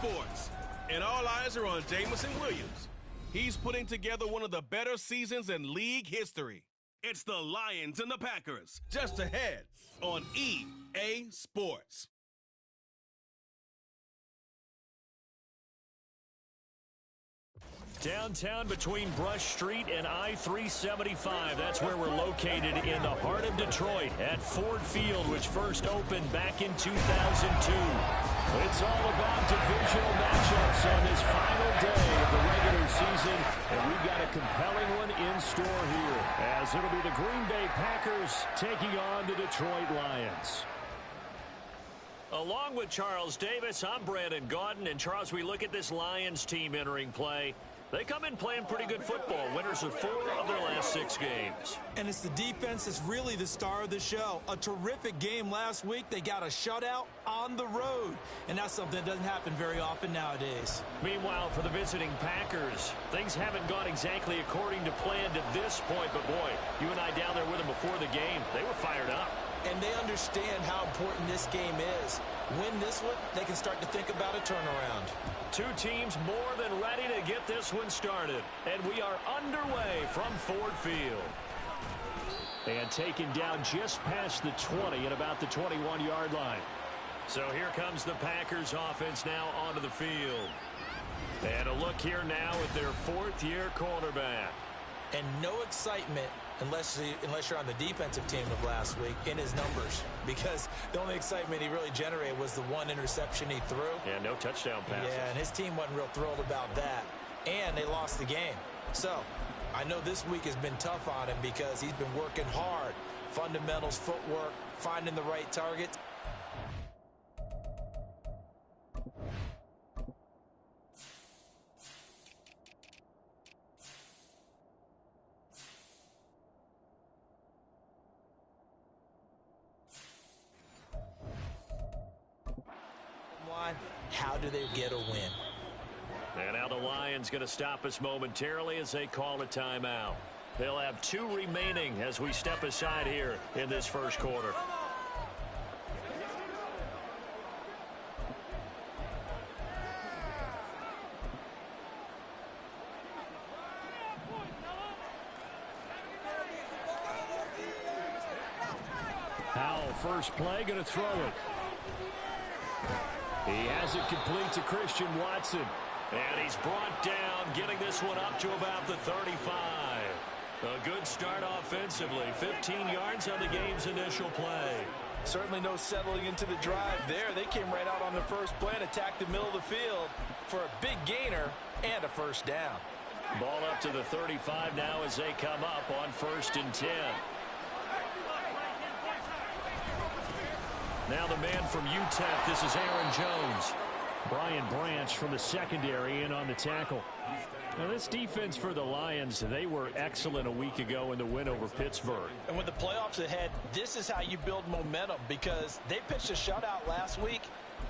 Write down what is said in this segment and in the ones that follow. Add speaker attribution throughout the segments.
Speaker 1: Sports. And all eyes are on Jamison Williams. He's putting together one of the better seasons in league history. It's the Lions and the Packers, just ahead on EA Sports.
Speaker 2: Downtown between Brush Street and I-375. That's where we're located in the heart of Detroit at Ford Field, which first opened back in 2002. It's all about divisional matchups on this final day of the regular season, and we've got a compelling one in store here, as it'll be the Green Bay Packers taking on the Detroit Lions. Along with Charles Davis, I'm Brandon Gaudin, and Charles, we look at this Lions team entering play. They come in playing pretty good football, winners of 4 of their last 6 games.
Speaker 3: And it's the defense that's really the star of the show. A terrific game last week. They got a shutout on the road, and that's something that doesn't happen very often nowadays.
Speaker 2: Meanwhile, for the visiting Packers, things haven't gone exactly according to plan to this point, but boy, you and I down there with them before the game, they were fired up.
Speaker 3: And they understand how important this game is. Win this one, they can start to think about a turnaround.
Speaker 2: 2 teams more than ready to get this one started. And we are underway from Ford Field. And taken down just past the 20 at about the 21-yard line. So here comes the Packers offense now onto the field. And a look here now at their 4th-year quarterback.
Speaker 3: And no excitement unless you're on the defensive team of last week in his numbers, because the only excitement he really generated was the 1 interception he threw.
Speaker 2: Yeah, no touchdown passes.
Speaker 3: Yeah, and his team wasn't real thrilled about that. And they lost the game. So I know this week has been tough on him because he's been working hard. Fundamentals, footwork, finding the right targets. How do they get a win?
Speaker 2: And now the Lions going to stop us momentarily as they call a timeout. They'll have 2 remaining as we step aside here in this first quarter. Howell, first play, going to throw it. He has it complete to Christian Watson. And he's brought down, getting this one up to about the 35. A good start offensively. 15 yards on the game's initial play.
Speaker 3: Certainly no settling into the drive there. They came right out on the first play and attacked the middle of the field for a big gainer and a first down.
Speaker 2: Ball up to the 35 now as they come up on 1st and 10. Now the man from UTEP, this is Aaron Jones. Brian Branch from the secondary in on the tackle. Now this defense for the Lions, they were excellent a week ago in the win over Pittsburgh.
Speaker 3: And with the playoffs ahead, this is how you build momentum, because they pitched a shutout last week,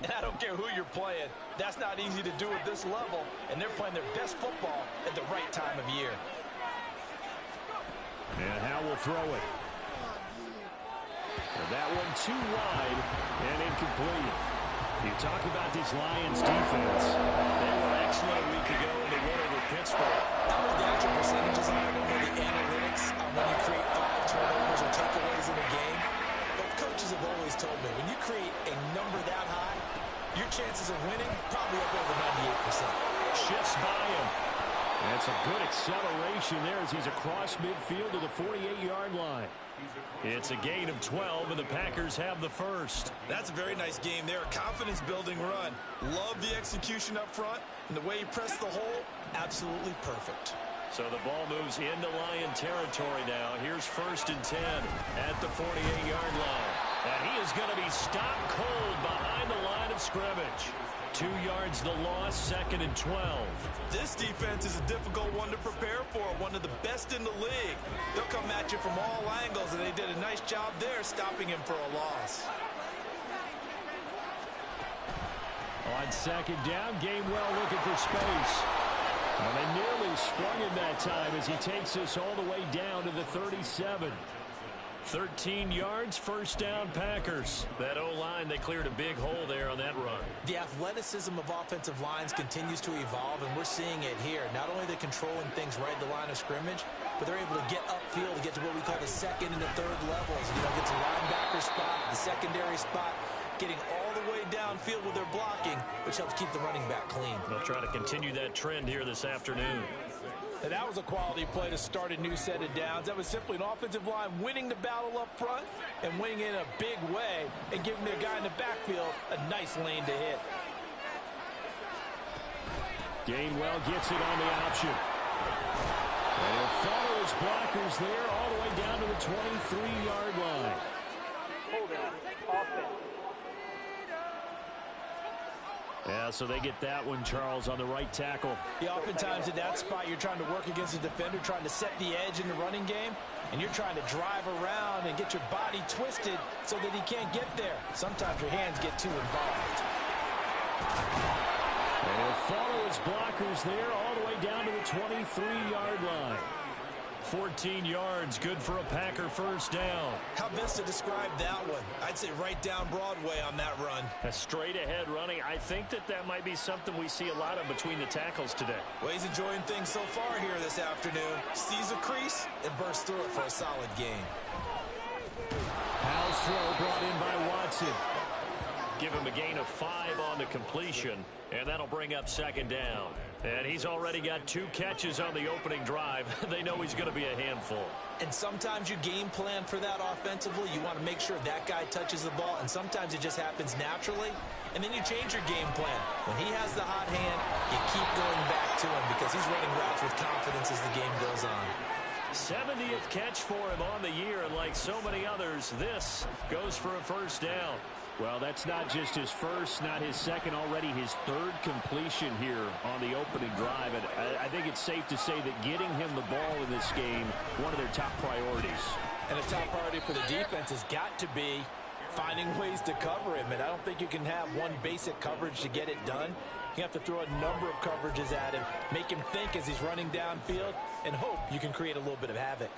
Speaker 3: and I don't care who you're playing. That's not easy to do at this level, and they're playing their best football at the right time of year.
Speaker 2: And Howell will throw it. And that one too wide and incomplete. You talk about this Lions defense. They were excellent a week ago in the win over Pittsburgh.
Speaker 3: I don't know the actual percentages on it. I don't know the analytics on when you create 5 turnovers or takeaways in a game. But coaches have always told me, when you create a number that high, your chances of winning probably up over 98%.
Speaker 2: Shifts by him. That's a good acceleration there as he's across midfield to the 48-yard line. It's a gain of 12, and the Packers have the first.
Speaker 3: That's a very nice game there. Confidence-building run. Love the execution up front, and the way he pressed the hole, absolutely perfect.
Speaker 2: So the ball moves into Lion territory now. Here's 1st and 10 at the 48-yard line. And he is going to be stopped cold behind the line of scrimmage. 2 yards the loss, 2nd and 12.
Speaker 3: This defense is a difficult one to prepare for, one of the best in the league. They'll come at you from all angles, and they did a nice job there stopping him for a loss.
Speaker 2: On 2nd down, Gainwell looking for space. And they nearly sprung him that time as he takes us all the way down to the 37. 13 yards, first down, Packers. That O-line, they cleared a big hole there on that run.
Speaker 3: The athleticism of offensive lines continues to evolve, and we're seeing it here. Not only are they controlling things right at the line of scrimmage, but they're able to get upfield to get to what we call the second and the third levels. You know, get to linebacker spot, the secondary spot, getting all the way downfield with their blocking, which helps keep the running back clean.
Speaker 2: They'll try to continue that trend here this afternoon.
Speaker 3: And that was a quality play to start a new set of downs. That was simply an offensive line winning the battle up front and winning it in a big way and giving their guy in the backfield a nice lane to hit.
Speaker 2: Gainwell gets it on the option. And he'll follow his blockers there all the way down to the 23-yard line.
Speaker 4: Hold on. Offense.
Speaker 2: Yeah, so they get that one, Charles, on the right tackle.
Speaker 3: Yeah, oftentimes in that spot, you're trying to work against a defender, trying to set the edge in the running game, and you're trying to drive around and get your body twisted so that he can't get there. Sometimes your hands get too involved.
Speaker 2: And he'll follow his blockers there all the way down to the 23-yard line. 14 yards, good for a Packer first down.
Speaker 3: How best to describe that one? I'd say right down Broadway on that run.
Speaker 2: A straight-ahead running. I think that might be something we see a lot of between the tackles today.
Speaker 3: Well, he's enjoying things so far here this afternoon. Sees a crease and bursts through it for a solid gain.
Speaker 2: House throw brought in by Watson. Give him a gain of 5 on the completion, and that'll bring up second down. And he's already got 2 catches on the opening drive. They know he's going to be a handful.
Speaker 3: And sometimes you game plan for that offensively. You want to make sure that guy touches the ball, and sometimes it just happens naturally. And then you change your game plan. When he has the hot hand, you keep going back to him because he's running routes with confidence as the game goes on.
Speaker 2: 70th catch for him on the year, and like so many others, this goes for a first down. Well, that's not just his first, not his second, already his 3rd completion here on the opening drive. And I think it's safe to say that getting him the ball in this game, one of their top priorities.
Speaker 3: And a top priority for the defense has got to be finding ways to cover him. And I don't think you can have one basic coverage to get it done. You have to throw a number of coverages at him, make him think as he's running downfield, and hope you can create a little bit of havoc.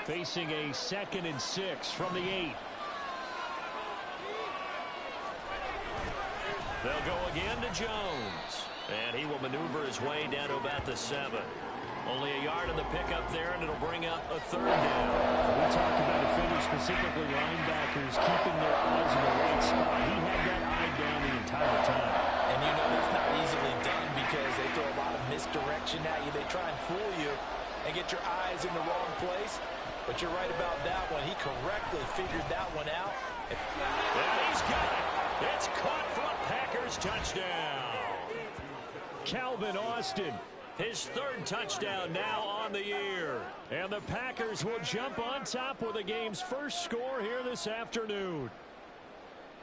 Speaker 2: Facing a 2nd and 6 from the 8. They'll go again to Jones. And he will maneuver his way down to about the 7. Only a yard on the pickup there, and it'll bring up a 3rd down.
Speaker 5: We talked about defenders, specifically linebackers, keeping their eyes in the right spot. He had that eye down the entire time.
Speaker 3: And you know that's not easily done because they throw a lot of misdirection at you. They try and fool you and get your eyes in the wrong place. But you're right about that one. He correctly figured that one out.
Speaker 2: And he's got it. It's caught for a Packers touchdown. Calvin Austin, his 3rd touchdown now on the year. And the Packers will jump on top with the game's first score here this afternoon.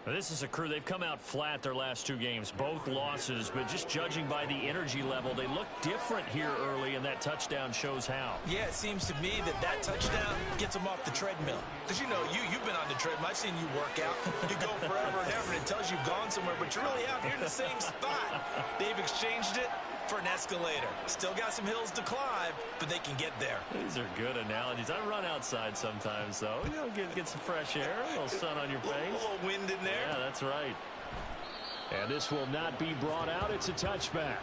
Speaker 2: This is a crew. They've come out flat their last 2 games, both losses, but just judging by the energy level, they look different here early, and that touchdown shows how.
Speaker 3: Yeah, it seems to me that touchdown gets them off the treadmill. Because, you know, you've been on the treadmill. I've seen you work out. You go forever and ever, and it tells you've gone somewhere, but you're really out here in the same spot. They've exchanged it for an escalator. Still got some hills to climb, but they can get there.
Speaker 2: These are good analogies. I run outside sometimes, though. You know, get some fresh air, a little sun on your face.
Speaker 3: A little wind in there.
Speaker 2: Yeah, that's right. And this will not be brought out. It's a touchback.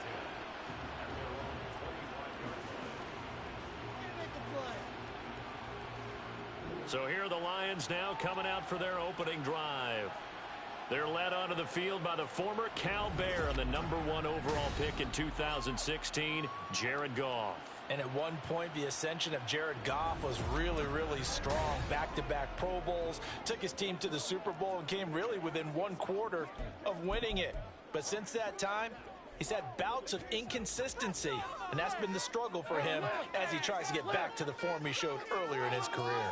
Speaker 2: So here are the Lions now coming out for their opening drive. They're led onto the field by the former Cal Bear and the #1 overall pick in 2016, Jared Goff.
Speaker 3: And at one point, the ascension of Jared Goff was really, really strong. Back-to-back Pro Bowls, took his team to the Super Bowl and came really within 1 quarter of winning it. But since that time, he's had bouts of inconsistency, and that's been the struggle for him as he tries to get back to the form he showed earlier in his career.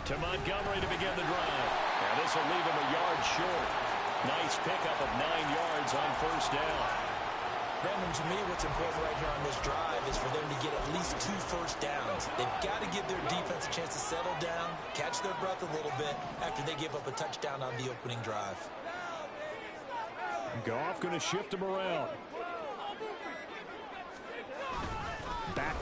Speaker 2: To Montgomery to begin the drive. And this will leave him a yard short. Nice pickup of 9 yards on first down.
Speaker 3: Brandon, to me, what's important right here on this drive is for them to get at least 2 first downs. They've got to give their defense a chance to settle down, catch their breath a little bit after they give up a touchdown on the opening drive.
Speaker 5: Goff going to shift him around.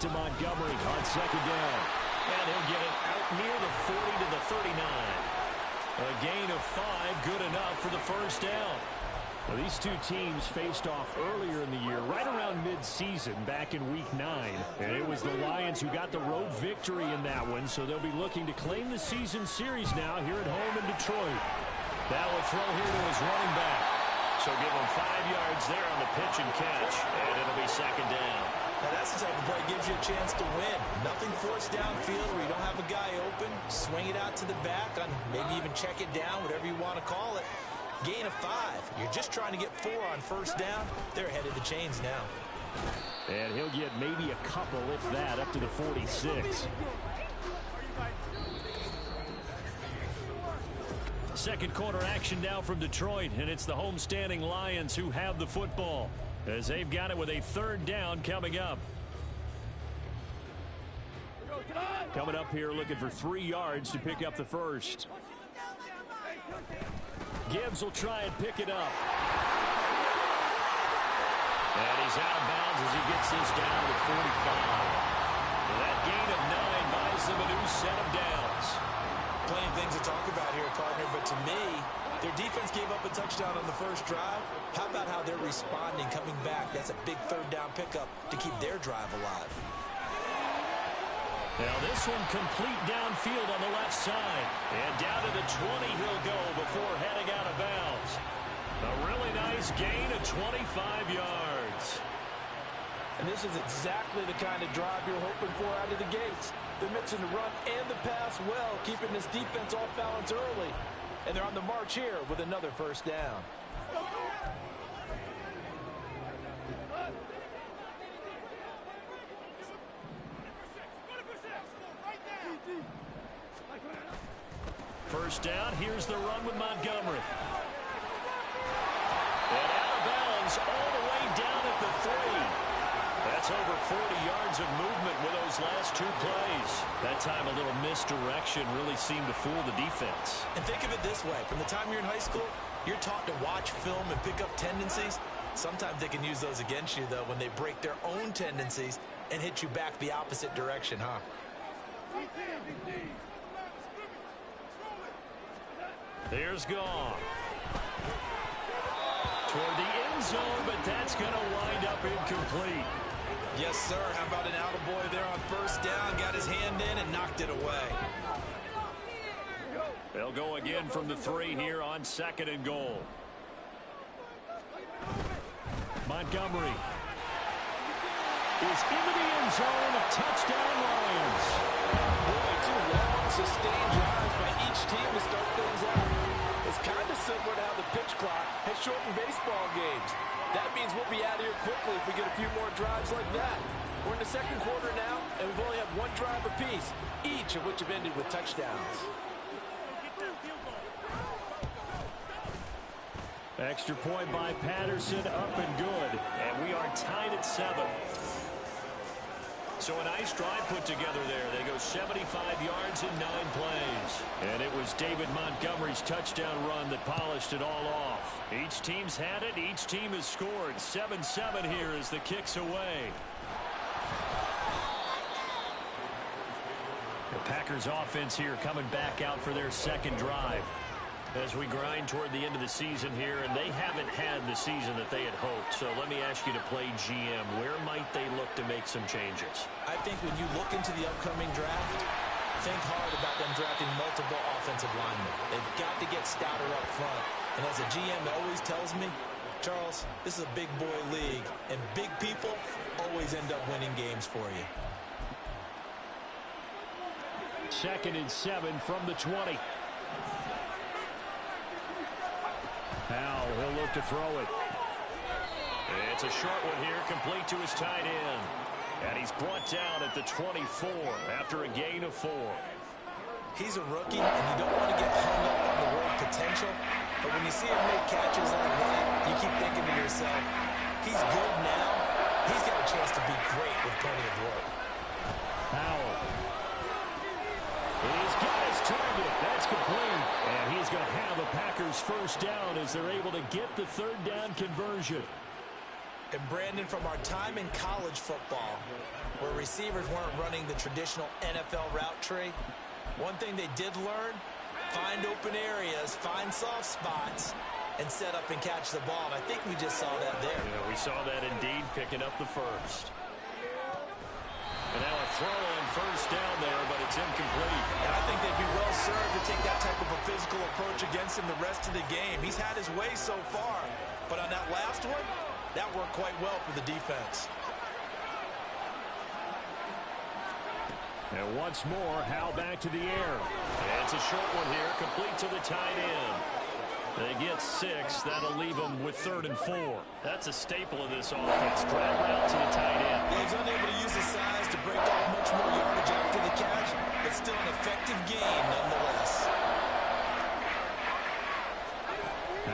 Speaker 5: to Montgomery on second down.
Speaker 2: And he'll get it out near the 40 to the 39. A gain of 5, good enough for the first down.
Speaker 5: Well, these two teams faced off earlier in the year, right around mid-season, back in Week 9. And it was the Lions who got the road victory in that one, so they'll be looking to claim the season series now here at home in Detroit.
Speaker 2: That will throw here to his running back. So give him 5 yards there on the pitch and catch, and it'll be second down.
Speaker 3: Now that's the type of play that gives you a chance to win. Nothing forced downfield where you don't have a guy open. Swing it out to the back, on maybe even check it down, whatever you want to call it. Gain of 5. You're just trying to get 4 on first down. They're ahead of the chains now.
Speaker 5: And he'll get maybe a couple, if that, up to the 46.
Speaker 2: Second quarter action now from Detroit, and it's the homestanding Lions who have the football as they've got it with a third down coming up. Coming up here looking for 3 yards to pick up the first. Gibbs will try and pick it up. And he's out of bounds as he gets this down to 45. That gain of 9 buys them a new set of downs.
Speaker 3: Plenty of things to talk about here, partner, but to me, their defense gave up a touchdown on the first drive. How about how they're responding, coming back? That's a big third down pickup to keep their drive alive.
Speaker 2: Now this one complete downfield on the left side. And down to the 20 he'll go before heading out of bounds. A really nice gain of 25 yards.
Speaker 6: And this is exactly the kind of drive you're hoping for out of the gates. They're mixing the run and the pass well, keeping this defense off balance early. And they're on the march here with another first down.
Speaker 2: First down, here's the run with Montgomery. And out of bounds all the way down at the 3. That's over 40 yards of movement with those last 2 plays. That time a little misdirection really seemed to fool the defense.
Speaker 3: And think of it this way. From the time you're in high school, you're taught to watch film and pick up tendencies. Sometimes they can use those against you, though, when they break their own tendencies and hit you back the opposite direction, huh?
Speaker 2: There's Gone. Toward the end zone, but that's going to wind up incomplete.
Speaker 3: Yes, sir. How about an attaboy there on first down? Got his hand in and knocked it away.
Speaker 2: They'll go again from the 3 here on second and goal. Montgomery is into the end zone. A touchdown, Lions.
Speaker 6: Boy, 2 long, sustained drives by each team to start things out. It's kind of similar to how the pitch clock has shortened baseball games. That means we'll be out of here quickly if we get a few more drives like that. We're in the second quarter now, and we've only had 1 drive apiece, each of which have ended with touchdowns.
Speaker 2: Extra point by Patterson, up and good. And we are tied at 7. So a nice drive put together there. They go 75 yards in 9 plays. And it was David Montgomery's touchdown run that polished it all off. Each team's had it. Each team has scored. 7-7 here as the kick's away. The Packers offense here coming back out for their second drive as we grind toward the end of the season here, and they haven't had the season that they had hoped. So let me ask you to play GM. Where might they look to make some changes?
Speaker 3: I think when you look into the upcoming draft, think hard about them drafting multiple offensive linemen. They've got to get stouter up front. And as a GM always tells me, Charles, this is a big boy league, and big people always end up winning games for you.
Speaker 2: 2nd and 7 from the 20.
Speaker 5: Now he'll look to throw it.
Speaker 2: It's a short one here, complete to his tight end. And he's brought down at the 24 after a gain of 4.
Speaker 3: He's a rookie, and you don't want to get hung up on the word potential. But when you see him make catches like that, you keep thinking to yourself, he's good now. He's got a chance to be great with plenty of work.
Speaker 5: Powell.
Speaker 2: He's got his target. That's complete. And he's going to have a Packers first down as they're able to get the third down conversion.
Speaker 3: And Brandon, from our time in college football, where receivers weren't running the traditional NFL route tree, one thing they did learn, find open areas, find soft spots, and set up and catch the ball. And I think we just saw that there.
Speaker 2: Yeah, we saw that indeed, picking up the first. And now a throw on first down there, but it's incomplete.
Speaker 3: And I think they'd be well served to take that type of a physical approach against him the rest of the game. He's had his way so far, but on that last one, that worked quite well for the defense.
Speaker 5: And once more, Howell back to the air.
Speaker 2: And it's a short one here, complete to the tight end. They get 6. That'll leave them with 3rd and 4. That's a staple of this offense. Drag route to the tight end.
Speaker 3: He's unable to use his size to break off much more yardage after the catch, but still an effective gain nonetheless.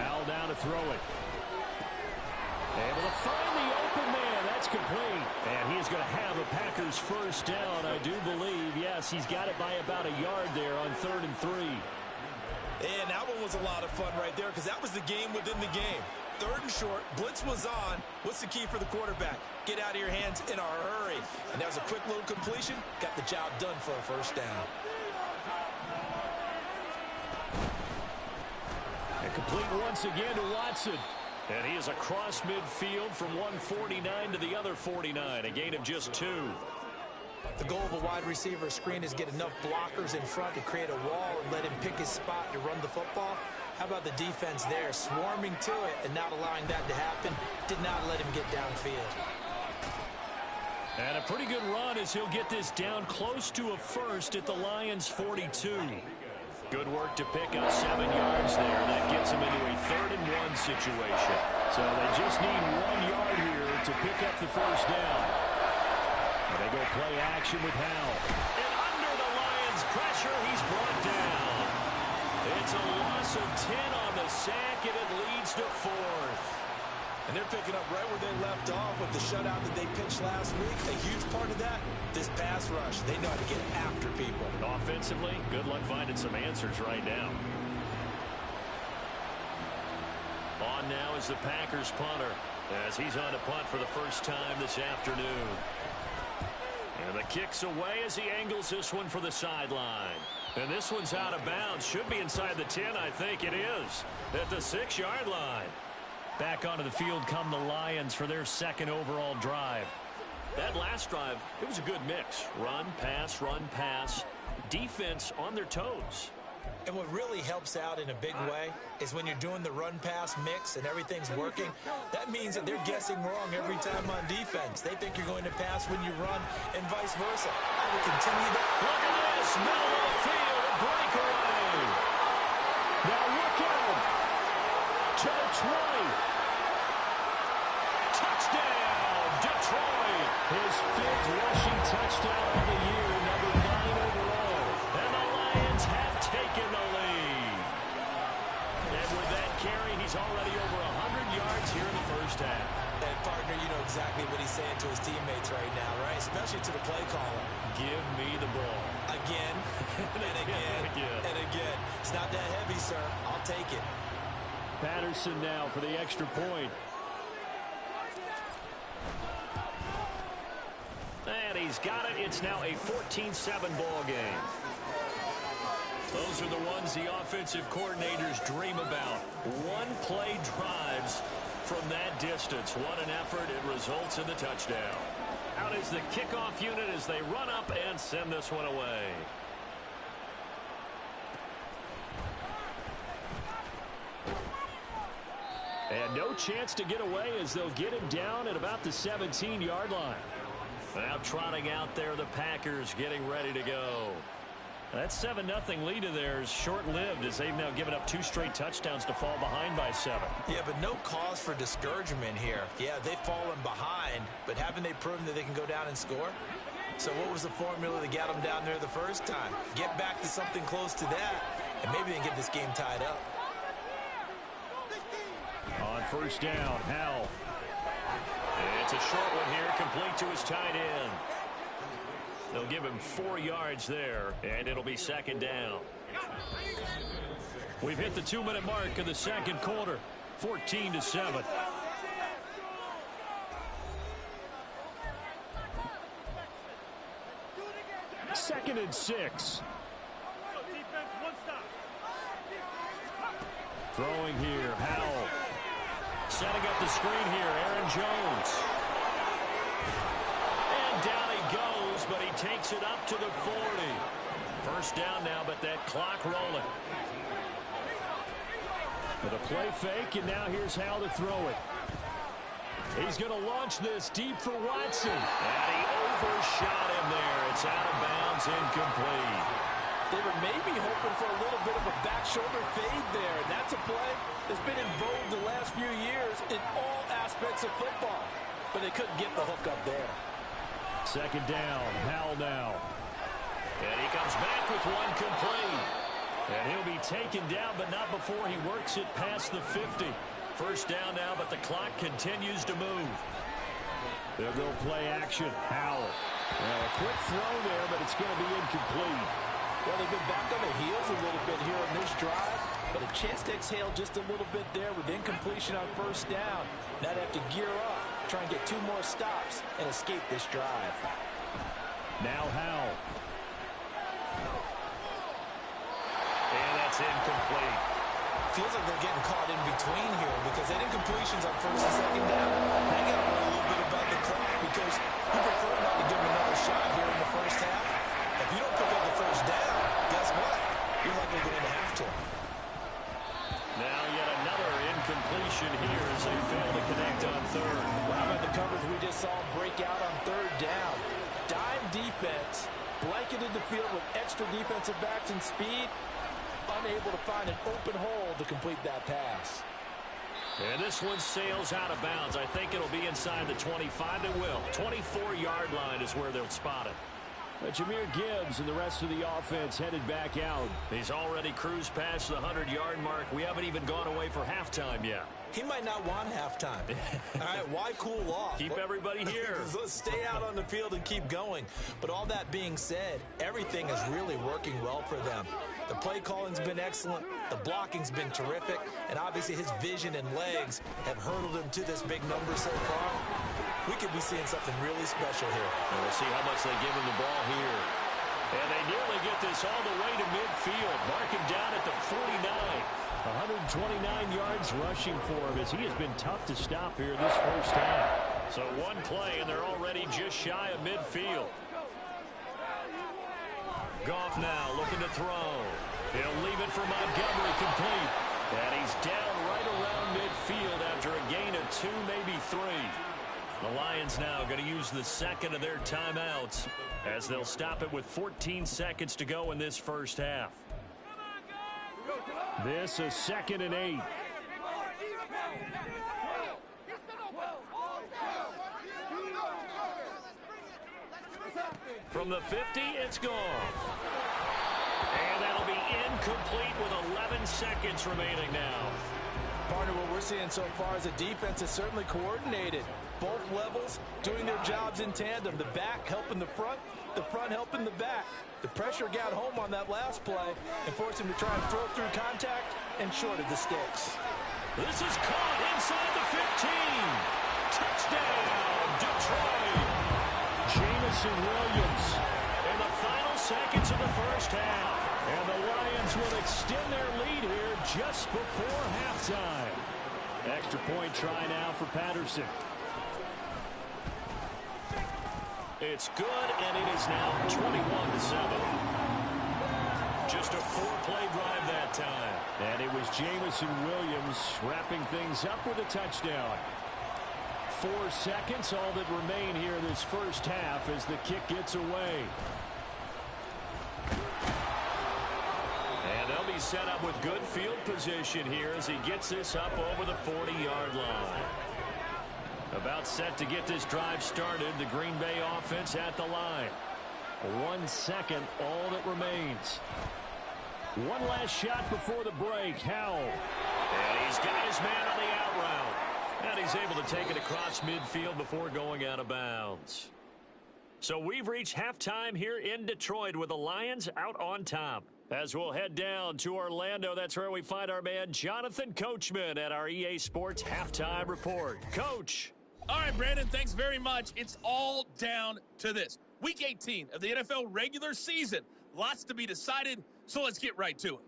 Speaker 5: Howell down to throw it. Able to find the open man. That's complete. And he's going to have a Packers first down, I do believe. Yes, he's got it by about a yard there on 3rd and 3.
Speaker 3: And that one was a lot of fun right there because that was the game within the game. 3rd and short, blitz was on. What's the key for the quarterback? Get out of your hands in a hurry. And that was a quick little completion. Got the job done for a first down.
Speaker 5: And complete once again to Watson.
Speaker 2: And he is across midfield from 149 to the other 49. A gain of just 2.
Speaker 3: The goal of a wide receiver screen is get enough blockers in front to create a wall and let him pick his spot to run the football. How about the defense there, swarming to it and not allowing that to happen? Did not let him get downfield.
Speaker 2: And a pretty good run as he'll get this down close to a first at the Lions' 42. Good work to pick up 7 yards there. That gets him into a 3rd and 1 situation.
Speaker 5: So they just need 1 yard here to pick up the first down. And they go play action with Howell.
Speaker 2: And under the Lions' pressure, he's brought down. It's a loss of 10 on the sack, and it leads to 4th.
Speaker 3: And they're picking up right where they left off with the shutout that they pitched last week. A huge part of that, this pass rush. They know how to get after people.
Speaker 2: Offensively, good luck finding some answers right now. On now is the Packers punter, as he's on to punt for the first time this afternoon. And the kick's away as he angles this one for the sideline. And this one's out of bounds. Should be inside the 10, I think it is. At the 6-yard line. Back onto the field come the Lions for their 2nd overall drive. That last drive, it was a good mix. Run, pass, defense on their toes.
Speaker 3: And what really helps out in a big way is when you're doing the run-pass mix and everything's working, that means that they're guessing wrong every time on defense. They think you're going to pass when you run and vice versa. I will continue that.
Speaker 2: Look at this, middle of the field, a breakaway.
Speaker 5: Now look out. To the 20.
Speaker 2: Touchdown, Detroit.
Speaker 5: His 5th rushing touchdown of the year, number 9 overall.
Speaker 2: And the Lions have taken the lead. And with that carry, he's already over 100 yards here in the first half.
Speaker 3: And, partner, you know exactly what he's saying to his teammates right now, right? Especially to the play caller.
Speaker 2: Give me the ball.
Speaker 3: Again, and again, and again. It's not that heavy, sir. I'll take it.
Speaker 5: Patterson now for the extra point.
Speaker 2: And he's got it. It's now a 14-7 ball game. Those are the ones the offensive coordinators dream about. One-play drives from that distance. What an effort. It results in the touchdown. Out is the kickoff unit as they run up and send this one away.
Speaker 5: And no chance to get away as they'll get him down at about the 17-yard line.
Speaker 2: Now trotting out there, the Packers getting ready to go. That 7-0 lead of theirs short-lived as they've now given up 2 straight touchdowns to fall behind by 7.
Speaker 3: Yeah, but no cause for discouragement here. Yeah, they've fallen behind, but haven't they proven that they can go down and score? So what was the formula that got them down there the first time? Get back to something close to that, and maybe they can get this game tied up.
Speaker 5: On first down, Howell.
Speaker 2: It's a short one here, complete to his tight end. They'll give him 4 yards there, and it'll be 2nd down.
Speaker 5: We've hit the 2-minute mark of the 2nd quarter, 14-7. 2nd and 6. Throwing here, Howell. Setting up the screen here, Aaron Jones. And down he goes, but he takes it up to the 40. First down now, but that clock rolling. With a play fake, and now here's Howell to throw it. He's going to launch this deep for Watson. And he overshot him there. It's out of bounds, incomplete.
Speaker 6: They were maybe hoping for a little bit of a back shoulder fade there. And that's a play that's been in vogue the last few years in all aspects of football. But they couldn't get the hook up there.
Speaker 5: 2nd down, Howell now. And he comes back with one complete. And he'll be taken down, but not before he works it past the 50. First down now, but the clock continues to move. They'll go play action. Howell. Well, a quick throw there, but it's going to be incomplete.
Speaker 6: Well, they've been back on the heels a little bit here in this drive, but a chance to exhale just a little bit there with incompletion on first down. Now they have to gear up, try and get 2 more stops, and escape this drive.
Speaker 5: Now Howell. And that's incomplete.
Speaker 3: Feels like they're getting caught in between here because they had incompletions on first and second down. They got to worry a little bit about the clock because you prefer not to give them another shot here in the first half. If you don't pick up the first down, guess what? You're likely going to have to.
Speaker 2: Now yet another incompletion here as they fail to connect on 3rd.
Speaker 6: How about the coverage we just saw break out on 3rd down? Dime defense, blanketed the field with extra defensive backs and speed, unable to find an open hole to complete that pass.
Speaker 2: And this one sails out of bounds. I think it'll be inside the 25. It will. 24-yard line is where they'll spot it.
Speaker 5: But Jahmyr Gibbs and the rest of the offense headed back out.
Speaker 2: He's already cruised past the 100-yard mark. We haven't even gone away for halftime yet.
Speaker 3: He might not want halftime. All right, why cool off?
Speaker 2: Keep everybody here.
Speaker 3: Let's stay out on the field and keep going. But all that being said, everything is really working well for them. The play calling's been excellent. The blocking's been terrific. And obviously his vision and legs have hurdled him to this big number so far. We could be seeing something really special here.
Speaker 2: And we'll see how much they give him the ball here. And they nearly get this all the way to midfield. Mark him down at the 49.
Speaker 5: 129 yards rushing for him as he has been tough to stop here this first half.
Speaker 2: So one play, and they're already just shy of midfield. Goff now looking to throw. He'll leave it for Montgomery, complete. And he's down right around midfield after a gain of 2, maybe 3. The Lions now going to use the second of their timeouts as they'll stop it with 14 seconds to go in this first half.
Speaker 5: This is 2nd and 8.
Speaker 2: From the 50, it's gone. And that'll be incomplete with 11 seconds remaining now.
Speaker 6: Partner, what we're seeing so far is a defense is certainly coordinated. Both levels doing their jobs in tandem. The back helping the front helping the back. The pressure got home on that last play and forced him to try and throw through contact and shorted the sticks.
Speaker 2: This is caught inside the 15. Touchdown, Detroit.
Speaker 5: Jamison Williams.
Speaker 2: In the final seconds of the first half.
Speaker 5: And the Lions will extend their lead here just before halftime. Extra point try now for Patterson.
Speaker 2: It's good, and it is now 21-7. Just a 4-play drive that time.
Speaker 5: And it was Jamison Williams wrapping things up with a touchdown. 4 seconds, all that remain here this first half as the kick gets away.
Speaker 2: And they'll be set up with good field position here as he gets this up over the 40-yard line. About set to get this drive started, the Green Bay offense at the line.
Speaker 5: 1 second, all that remains. One last shot before the break. Howell.
Speaker 2: And he's got his man on the out route. And he's able to take it across midfield before going out of bounds. So we've reached halftime here in Detroit with the Lions out on top. As we'll head down to Orlando, that's where we find our man Jonathan Coachman at our EA Sports Halftime Report. Coach.
Speaker 7: All right, Brandon, thanks very much. It's all down to this. Week 18 of the NFL regular season. Lots to be decided, so let's get right to it.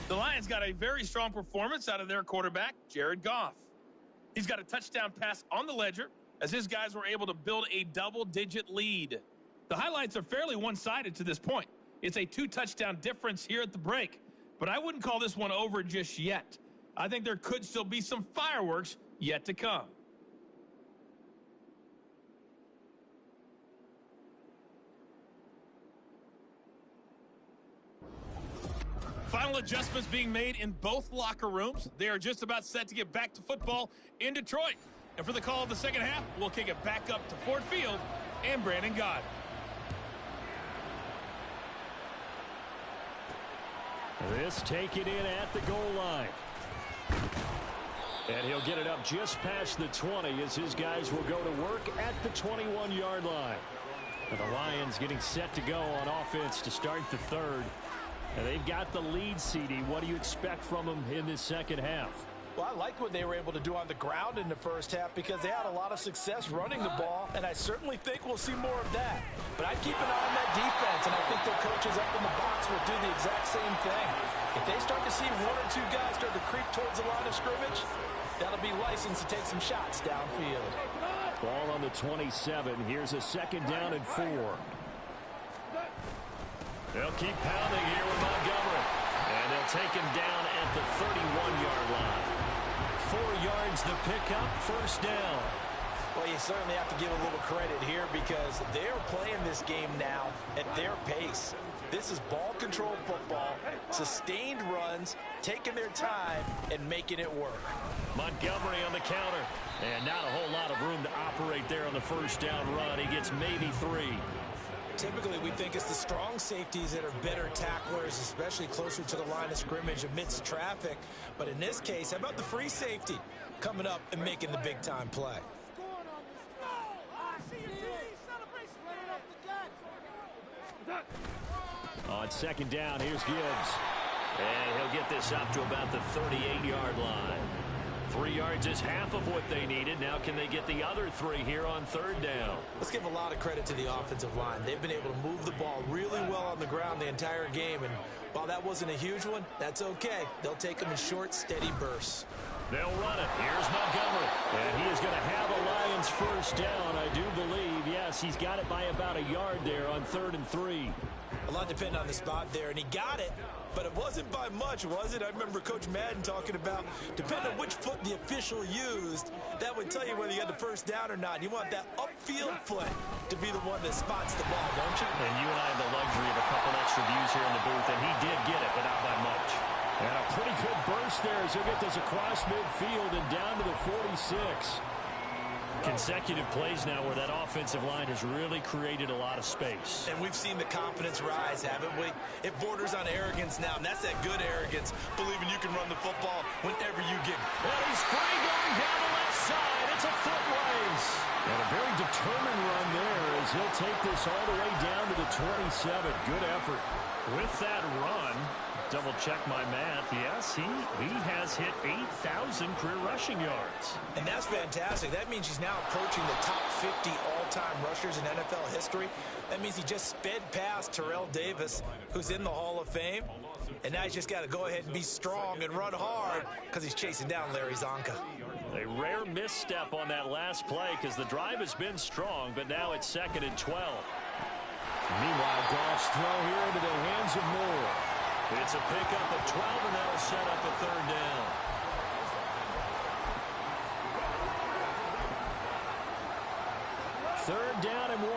Speaker 7: The Lions got a very strong performance out of their quarterback, Jared Goff. He's got a touchdown pass on the ledger as his guys were able to build a double-digit lead. The highlights are fairly one-sided to this point. It's a 2-touchdown difference here at the break, but I wouldn't call this one over just yet. I think there could still be some fireworks yet to come. Final adjustments being made in both locker rooms. They are just about set to get back to football in Detroit. And for the call of the second half, we'll kick it back up to Ford Field and Brandon Gott.
Speaker 5: This taken in at the goal line. And he'll get it up just past the 20 as his guys will go to work at the 21-yard line. And the Lions getting set to go on offense to start the third. And they've got the lead, CD. What do you expect from them in this second half?
Speaker 3: Well, I like what they were able to do on the ground in the first half because they had a lot of success running the ball, and I certainly think we'll see more of that. But I'd keep an eye on that defense, and I think their coaches up in the box will do the exact same thing. If they start to see one or two guys start to creep towards the line of scrimmage, that'll be licensed to take some shots downfield.
Speaker 5: Ball on the 27. Here's a second down and 4. They'll keep pounding here with Montgomery. And they'll take him down at the 31-yard line. 4 yards the pickup, first down.
Speaker 3: Well, you certainly have to give a little credit here because they're playing this game now at their pace. This is ball control football, sustained runs, taking their time, and making it work.
Speaker 5: Montgomery on the counter. And not a whole lot of room to operate there on the first down run. He gets maybe 3.
Speaker 3: Typically, we think it's the strong safeties that are better tacklers, especially closer to the line of scrimmage amidst traffic. But in this case, how about the free safety coming up and making the big-time play?
Speaker 5: On second down, here's Gibbs. And he'll get this up to about the 38-yard line. 3 yards is half of what they needed. Now can they get the other 3 here on third down?
Speaker 3: Let's give a lot of credit to the offensive line. They've been able to move the ball really well on the ground the entire game. And while that wasn't a huge one, that's okay. They'll take them in short, steady bursts.
Speaker 5: They'll run it. Here's Montgomery. And he is going to have a Lions first down, I do believe. Yes, he's got it by about a yard there on 3rd and 3.
Speaker 3: A lot depended on the spot there, and he got it. But it wasn't by much, was it? I remember Coach Madden talking about, depending on which foot the official used, that would tell you whether you had the first down or not. You want that upfield foot to be the one that spots the ball, don't you?
Speaker 5: And you and I have the luxury of a couple extra views here in the booth, and he did get it, but not by much. And a pretty good burst there as he'll get this across midfield and down to the 46. Consecutive plays now where that offensive line has really created a lot of space.
Speaker 3: And we've seen the confidence rise, haven't we? It borders on arrogance now, and that's that good arrogance, believing you can run the football whenever you get.
Speaker 5: Well, he's free going down the left side. It's a foot race. And a very determined run there as he'll take this all the way down to the 27. Good effort. With that run, double check my math. Yes, he has hit 8,000 career rushing yards.
Speaker 3: And that's fantastic. That means he's now approaching the top 50 all-time rushers in NFL history. That means he just sped past Terrell Davis, who's in the Hall of Fame. And now he's just got to go ahead and be strong and run hard because he's chasing down Larry Zonka.
Speaker 5: A rare misstep on that last play because the drive has been strong, but now it's 2nd and 12. Meanwhile, Goff's throw here into the hands of Moore. It's a pickup of 12, and that'll set up a 3rd down. Third down and 1.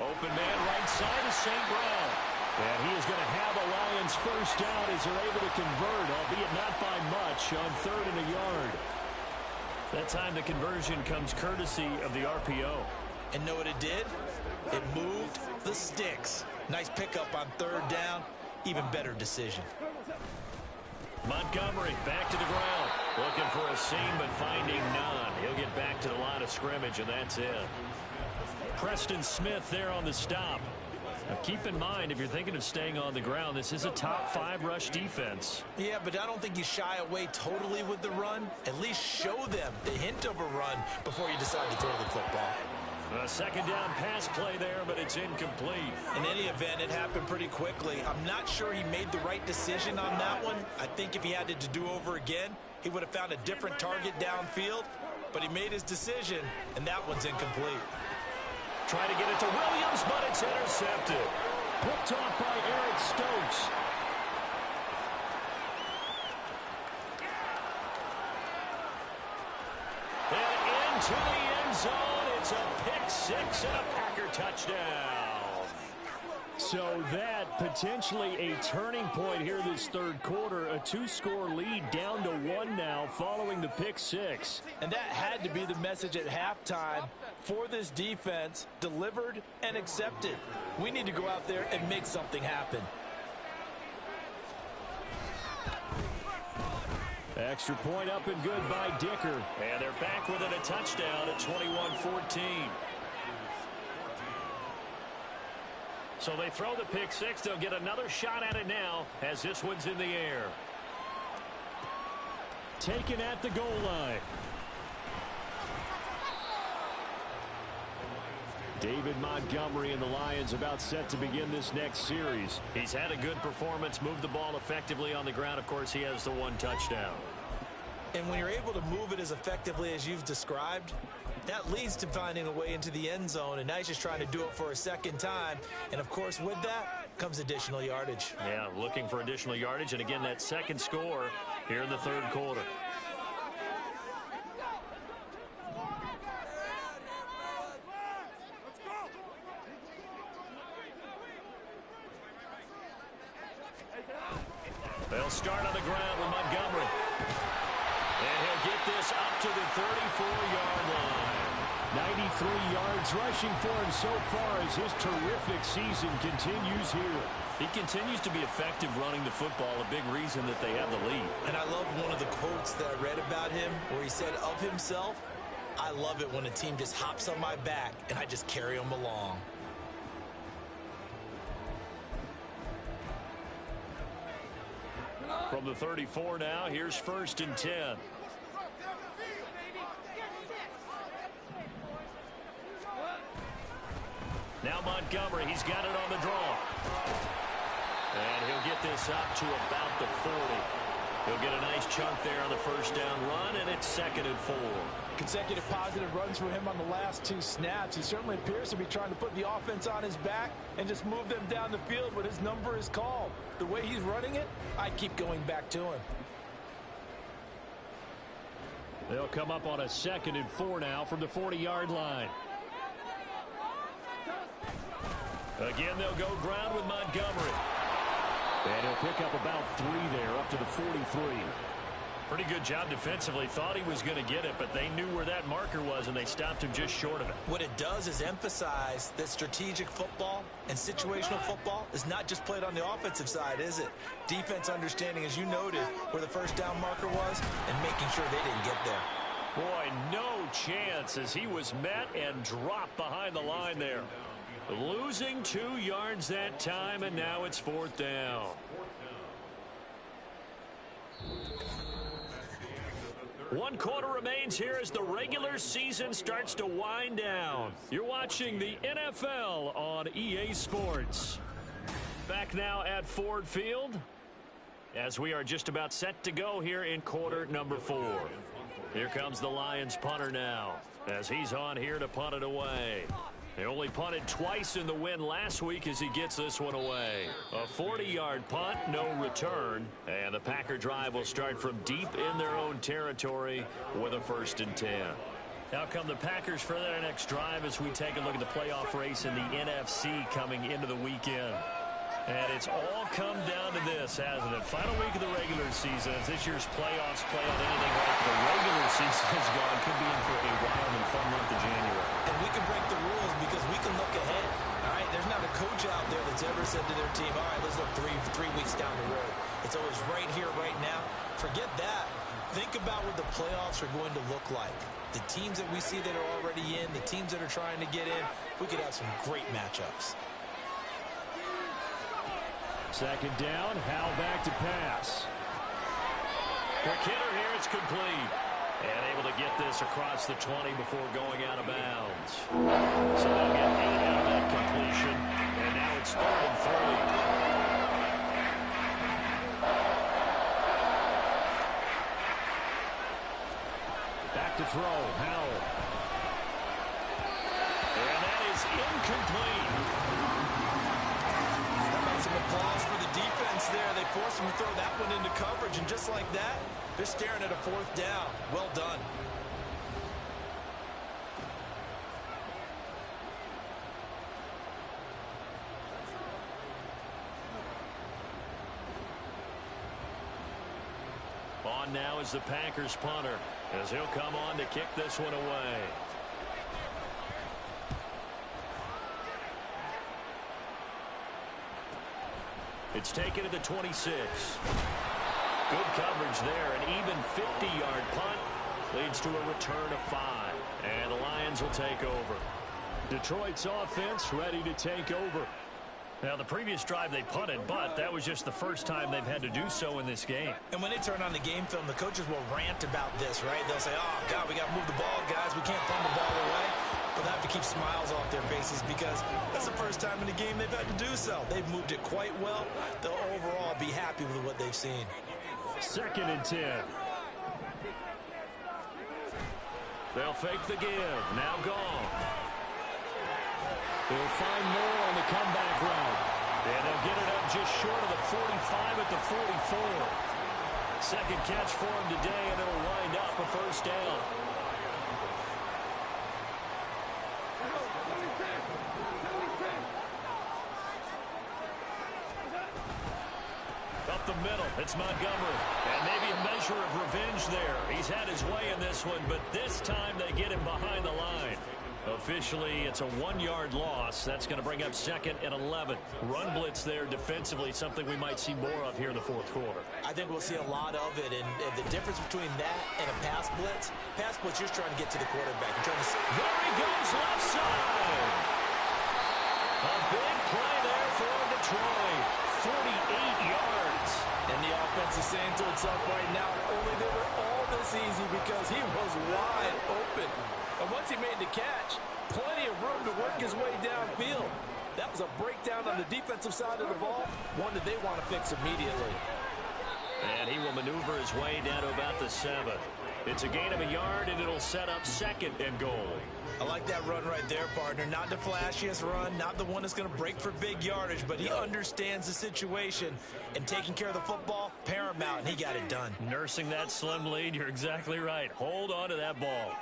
Speaker 5: Open man right side of St. Brown. And he is going to have a Lions first down as they're able to convert, albeit not by much, on 3rd and a yard.
Speaker 2: That time the conversion comes courtesy of the RPO.
Speaker 3: And know what it did? It moved the sticks. Nice pickup on 3rd down. Even better decision.
Speaker 2: Montgomery back to the ground. Looking for a seam, but finding none. He'll get back to the line of scrimmage, and that's it. Preston Smith there on the stop. Now keep in mind, if you're thinking of staying on the ground, this is a top 5 rush defense.
Speaker 3: Yeah, but I don't think you shy away totally with the run. At least show them the hint of a run before you decide to throw the football.
Speaker 2: A 2nd down pass play there, but it's incomplete.
Speaker 3: In any event, it happened pretty quickly. I'm not sure he made the right decision on that one. I think if he had to do over again, he would have found a different target downfield. But he made his decision, and that one's incomplete.
Speaker 2: Trying to get it to Williams, but it's intercepted.
Speaker 5: Picked off by Eric Stokes.
Speaker 2: And into the end zone. It's a pick 6 and a Packer touchdown.
Speaker 5: So that potentially a turning point here this 3rd quarter. A 2-score lead down to 1 now following the pick 6.
Speaker 6: And that had to be the message at halftime for this defense, delivered and accepted. We need to go out there and make something happen.
Speaker 5: Extra point up and good by Dicker.
Speaker 2: And they're back within a touchdown at 21-14. So they throw the pick 6. They'll get another shot at it now as this one's in the air.
Speaker 5: Taken at the goal line. David Montgomery and the Lions about set to begin this next series.
Speaker 2: He's had a good performance, moved the ball effectively on the ground. Of course, he has the 1 touchdown.
Speaker 3: And when you're able to move it as effectively as you've described, that leads to finding a way into the end zone. And now he's just trying to do it for a 2nd time. And, of course, with that comes additional yardage.
Speaker 2: Yeah, looking for additional yardage. And, again, that 2nd score here in the 3rd quarter. They'll start on the ground with Montgomery. And he'll get this up to the 34-yard line.
Speaker 5: 93 yards rushing for him so far as his terrific season continues here.
Speaker 2: He continues to be effective running the football, a big reason that they have the lead.
Speaker 3: And I love one of the quotes that I read about him where he said of himself, "I love it when a team just hops on my back and I just carry them along."
Speaker 2: From the 34 now, here's 1st and 10. Now Montgomery, he's got it on the draw. And he'll get this up to about the 40. He'll get a nice chunk there on the 1st down run, and it's 2nd and 4.
Speaker 6: Consecutive positive runs for him on the last 2 snaps. He certainly appears to be trying to put the offense on his back and just move them down the field when his number is called. The way he's running it, I keep going back to him.
Speaker 5: They'll come up on a 2nd and 4 now from the 40-yard line.
Speaker 2: Again, they'll go ground with Montgomery.
Speaker 5: And he'll pick up about 3 there, up to the 43.
Speaker 2: Pretty good job defensively. Thought he was going to get it, but they knew where that marker was, and they stopped him just short of it.
Speaker 3: What it does is emphasize that strategic football and situational football is not just played on the offensive side, is it? Defense understanding, as you noted, where the 1st down marker was and making sure they didn't get there.
Speaker 2: Boy, no chance as he was met and dropped behind the line there. Losing 2 yards that time, and now it's 4th down. 1 quarter remains here as the regular season starts to wind down. You're watching the NFL on EA Sports. Back now at Ford Field as we are just about set to go here in quarter number 4. Here comes the Lions punter now as he's on here to punt it away. They only punted twice in the win last week as he gets this one away. A 40-yard punt, no return. And the Packer drive will start from deep in their own territory with a 1st and 10. Now come the Packers for their next drive as we take a look at the playoff race in the NFC coming into the weekend. And it's all come down to this, hasn't it? Final week of the regular season. As this year's playoffs play on anything like the regular season is gone, could be in for a wild and fun month of January.
Speaker 3: And we can break the rules because we can look ahead. All right, there's not a coach out there that's ever said to their team, all right, let's look three weeks down the road. It's always right here, right now. Forget that. Think about what the playoffs are going to look like. The teams that we see that are already in, the teams that are trying to get in, we could have some great matchups.
Speaker 5: Second down, Howell back to pass.
Speaker 2: Quick hitter here, it's complete. And able to get this across the 20 before going out of bounds. So they'll get 8 out of that completion. And now it's 3rd and 3.
Speaker 5: Back to throw, Howell.
Speaker 2: And that is incomplete.
Speaker 3: Some applause for the defense there. They forced him to throw that one into coverage, and just like that, they're staring at a 4th down. Well done.
Speaker 2: On now is the Packers punter, as he'll come on to kick this one away. It's taken to the 26. Good coverage there. An even 50-yard punt leads to a return of 5. And the Lions will take over.
Speaker 5: Detroit's offense ready to take over.
Speaker 2: Now, the previous drive they punted, but that was just the first time they've had to do so in this game.
Speaker 3: And when they turn on the game film, the coaches will rant about this, right? They'll say, oh, God, we got to move the ball, guys. We can't punt the ball away. But they have to keep smiles off their faces because that's the first time in the game they've had to do so. They've moved it quite well. They'll overall be happy with what they've seen.
Speaker 5: 2nd and 10.
Speaker 2: They'll fake the give. Now gone.
Speaker 5: They'll find more on the comeback route.
Speaker 2: And they'll get it up just short of the 45 at the 44. Second catch for him today, and it'll wind up a 1st down. Up the middle, it's Montgomery. And maybe a measure of revenge there. He's had his way in this one, but this time they get him behind the line. Officially, it's a 1-yard loss. That's going to bring up 2nd and 11. Run blitz there defensively, something we might see more of here in the 4th quarter.
Speaker 3: I think we'll see a lot of it, and the difference between that and a pass blitz, you're trying to get to the quarterback. You're trying to
Speaker 2: there he goes, left side. A big play there for Detroit. 48 yards.
Speaker 6: And the offense is saying to itself right now, only they were all this easy because he was wide open. And once he made the catch, plenty of room to work his way downfield. That was a breakdown on the defensive side of the ball, one that they want to fix immediately.
Speaker 2: And he will maneuver his way down to about the 7. It's a gain of a yard, and it'll set up 2nd and goal.
Speaker 3: I like that run right there, partner. Not the flashiest run, not the one that's going to break for big yardage, but he understands the situation, and taking care of the football, paramount, and he got it done.
Speaker 2: Nursing that slim lead, you're exactly right. Hold on to that ball.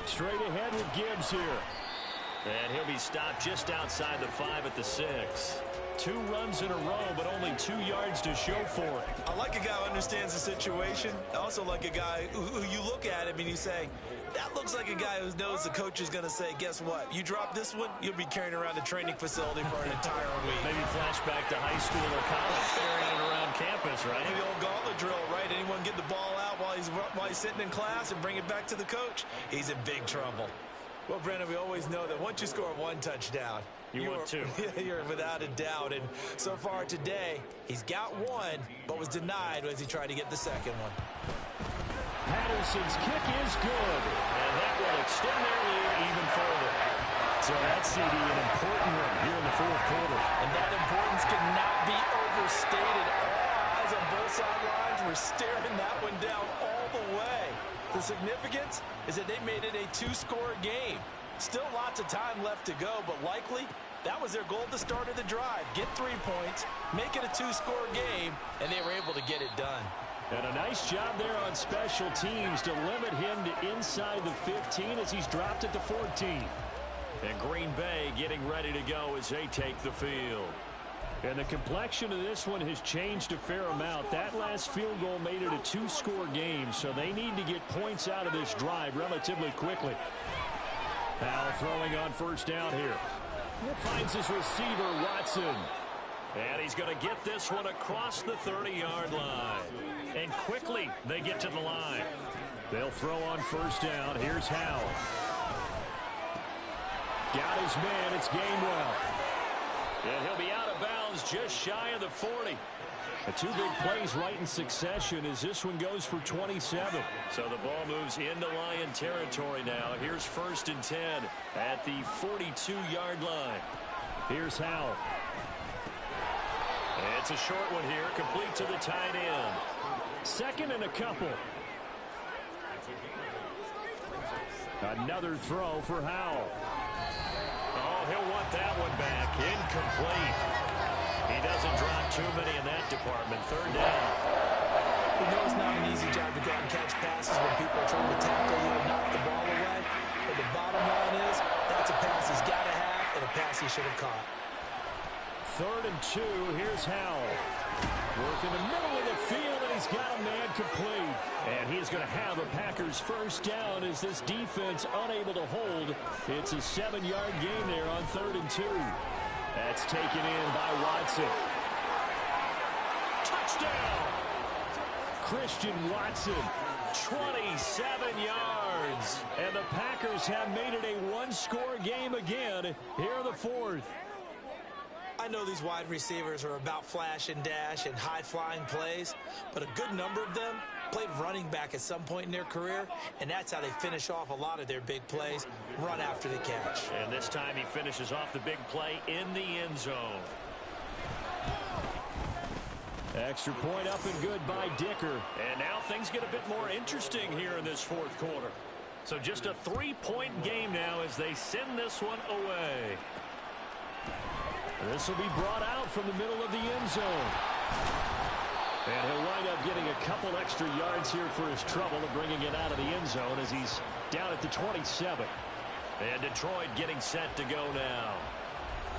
Speaker 5: Straight ahead with Gibbs here.
Speaker 2: And he'll be stopped just outside the 5 at the 6. 2 runs in a row, but only 2 yards to show for it.
Speaker 3: I like a guy who understands the situation. I also like a guy who you look at him and you say, that looks like a guy who knows the coach is going to say, guess what? You drop this one, you'll be carrying around the training facility for an entire week.
Speaker 2: Maybe flashback to high school or college, carrying it around campus, right?
Speaker 3: The old gauntlet drill, right? Anyone get the ball out while he's sitting in class and bring it back to the coach? He's in big trouble. Well, Brennan, we always know that once you score 1 touchdown,
Speaker 2: you want 2.
Speaker 3: You're without a doubt. And so far today, he's got 1, but was denied as he tried to get the 2nd one.
Speaker 5: Patterson's kick is good.
Speaker 2: And that will extend their lead even further.
Speaker 5: So that's CD, an important one here in the 4th quarter.
Speaker 3: And that importance cannot be overstated. All eyes on both sidelines were staring that one down all the way. The significance is that they made it a 2-score game. Still lots of time left to go, but likely that was their goal at the start of the drive. Get 3 points, make it a 2-score game, and they were able to get it done.
Speaker 5: And a nice job there on special teams to limit him to inside the 15 as he's dropped at the 14.
Speaker 2: And Green Bay getting ready to go as they take the field.
Speaker 5: And the complexion of this one has changed a fair amount. That last field goal made it a two-score game, so they need to get points out of this drive relatively quickly. Now throwing on first down here. Finds his receiver, Watson.
Speaker 2: And he's going to get this one across the 30-yard line. And quickly they get to the line.
Speaker 5: They'll throw on first down. Here's Howell. Got his man. It's Gainwell.
Speaker 2: And he'll be out of bounds just shy of the 40.
Speaker 5: The two big plays right in succession as this one goes for 27.
Speaker 2: So the ball moves into Lion territory now. Here's 1st and 10 at the 42-yard line.
Speaker 5: Here's Howell.
Speaker 2: It's a short one here, complete to the tight end.
Speaker 5: 2nd and a couple. Another throw for Howell.
Speaker 2: Oh, he'll want that one back. Incomplete. He doesn't drop too many in that department. 3rd down.
Speaker 3: We know it's not an easy job to go out and catch passes when people are trying to tackle you and knock the ball away. But the bottom line is, that's a pass he's got to have and a pass he should have caught.
Speaker 5: 3rd and 2. Here's Howell. Work in the middle of the field, and he's got a man complete. And he's going to have a Packers first down as this defense unable to hold. It's a 7-yard gain there on 3rd and 2. That's taken in by Watson.
Speaker 2: Touchdown!
Speaker 5: Christian Watson.
Speaker 2: 27 yards.
Speaker 5: And the Packers have made it a one-score game again here in the 4th.
Speaker 3: I know these wide receivers are about flash and dash and high-flying plays, but a good number of them played running back at some point in their career, and that's how they finish off a lot of their big plays, run after the catch.
Speaker 2: And this time he finishes off the big play in the end zone.
Speaker 5: Extra point up and good by Dicker.
Speaker 2: And now things get a bit more interesting here in this 4th quarter. So just a 3-point game now as they send this one away.
Speaker 5: This will be brought out from the middle of the end zone. And he'll wind up getting a couple extra yards here for his trouble of bringing it out of the end zone as he's down at the 27.
Speaker 2: And Detroit getting set to go now.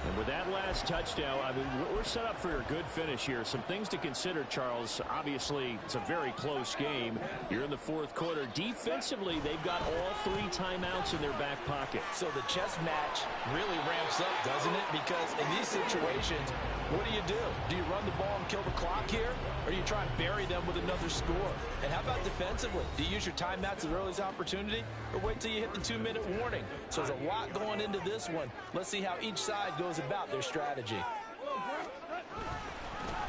Speaker 5: And with that last touchdown, I mean, we're set up for a good finish here. Some things to consider, Charles. Obviously, it's a very close game. You're in the 4th quarter. Defensively, they've got all 3 timeouts in their back pocket.
Speaker 3: So the chess match really ramps up, doesn't it? Because in these situations, what do? Do you run the ball and kill the clock here? Or do you try and bury them with another score? And how about defensively? Do you use your timeouts at earliest opportunity? Or wait till you hit the 2-minute warning? So there's a lot going into this one. Let's see how each side goes about their strategy.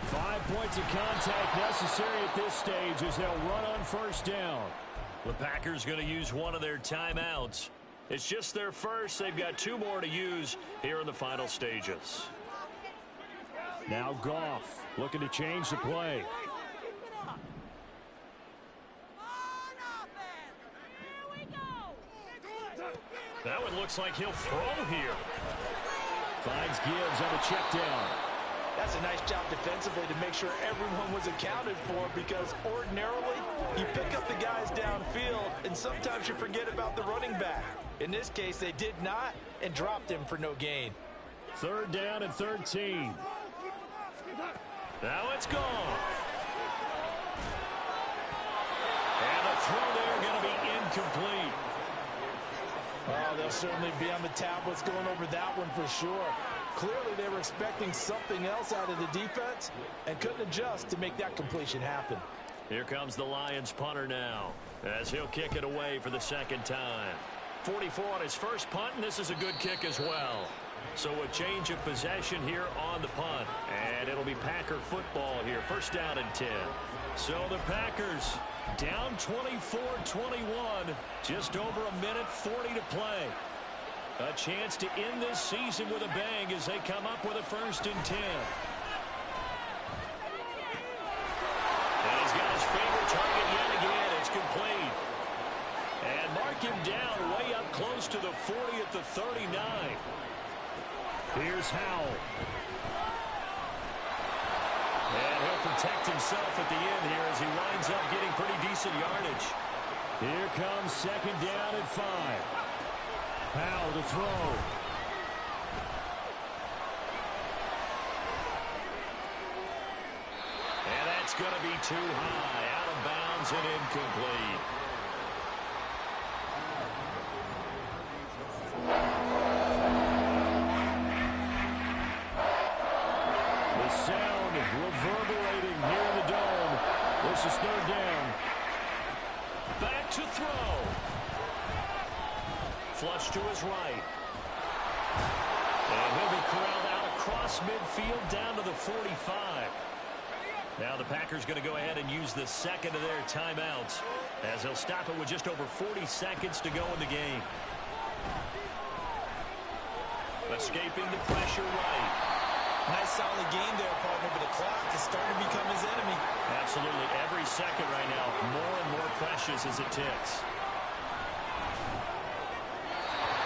Speaker 5: 5 points of contact necessary at this stage as they'll run on first down.
Speaker 2: The Packers going to use one of their timeouts. It's just their first. They've got 2 more to use here in the final stages.
Speaker 5: Now Goff looking to change the play.
Speaker 2: That one looks like he'll throw here.
Speaker 5: Finds Gibbs on the check down.
Speaker 3: That's a nice job defensively to make sure everyone was accounted for, because ordinarily you pick up the guys downfield and sometimes you forget about the running back. In this case, they did not and dropped him for no gain.
Speaker 5: 3rd down and 13.
Speaker 2: Now it's gone. And the throw there going to be incomplete.
Speaker 3: Oh, they'll certainly be on the tablets going over that one for sure. Clearly they were expecting something else out of the defense and couldn't adjust to make that completion happen.
Speaker 2: Here comes the Lions punter now as he'll kick it away for the 2nd time. 44 on his first punt, and this is a good kick as well. So a change of possession here on the punt. And it'll be Packer football here. 1st down and 10. So the Packers down 24-21. Just over a minute 40 to play. A chance to end this season with a bang as they come up with a 1st and 10. And he's got his favorite target yet again. It's complete. And mark him down way up close to the 40 at the 39.
Speaker 5: Here's Howell.
Speaker 2: And he'll protect himself at the end here as he winds up getting pretty decent yardage.
Speaker 5: Here comes 2nd down and 5. Howell to throw.
Speaker 2: It's going to be too high, out of bounds and incomplete.
Speaker 5: The sound reverberating here in the dome. This is third down.
Speaker 2: Back to throw. Flush to his right. And he'll be corralled out across midfield down to the 45. Now the Packers going to go ahead and use the second of their timeouts as they'll stop it with just over 40 seconds to go in the game. Escaping the pressure right.
Speaker 3: Nice solid game there, partner, but the clock is starting to become his enemy.
Speaker 2: Absolutely. Every second right now, more and more precious as it ticks.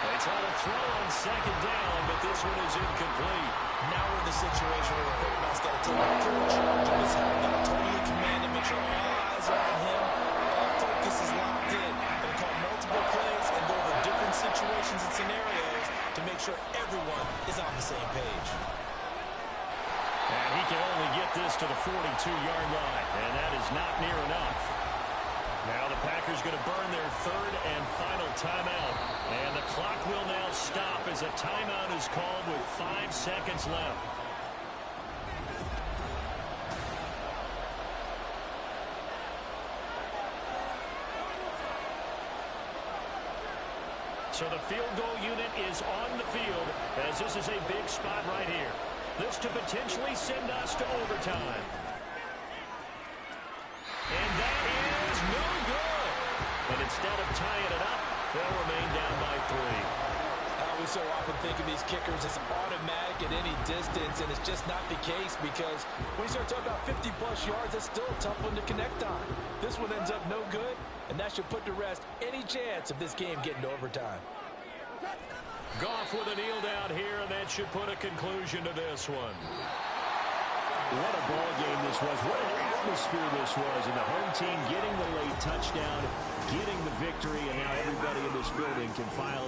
Speaker 2: They try to throw on second down, but this one is incomplete.
Speaker 3: Now we're in the situation where the quarterback's got to take full charge of his health. Got to totally command him, make sure all eyes are on him. All focus is locked in. Going to call multiple plays and go over different situations and scenarios to make sure everyone is on the same page.
Speaker 2: And he can only get this to the 42-yard line, and that is not near enough. Now the Packers going to burn their third and final timeout, and the clock will now stop as a timeout is called with 5 seconds left. So the field goal unit is on the field as this is a big spot right here. This to potentially send us to overtime. And that is no good. And instead of tying it up, they'll remain down by 3.
Speaker 3: We so often think of these kickers as automatic at any distance, and it's just not the case because when you start talking about 50-plus yards, that's still a tough one to connect on. This one ends up no good, and that should put to rest any chance of this game getting to overtime.
Speaker 2: Goff with a kneel down here, and that should put a conclusion to this one.
Speaker 5: What a ball game this was. What an atmosphere this was. And the home team getting the late touchdown, getting the victory, and now everybody in this building can file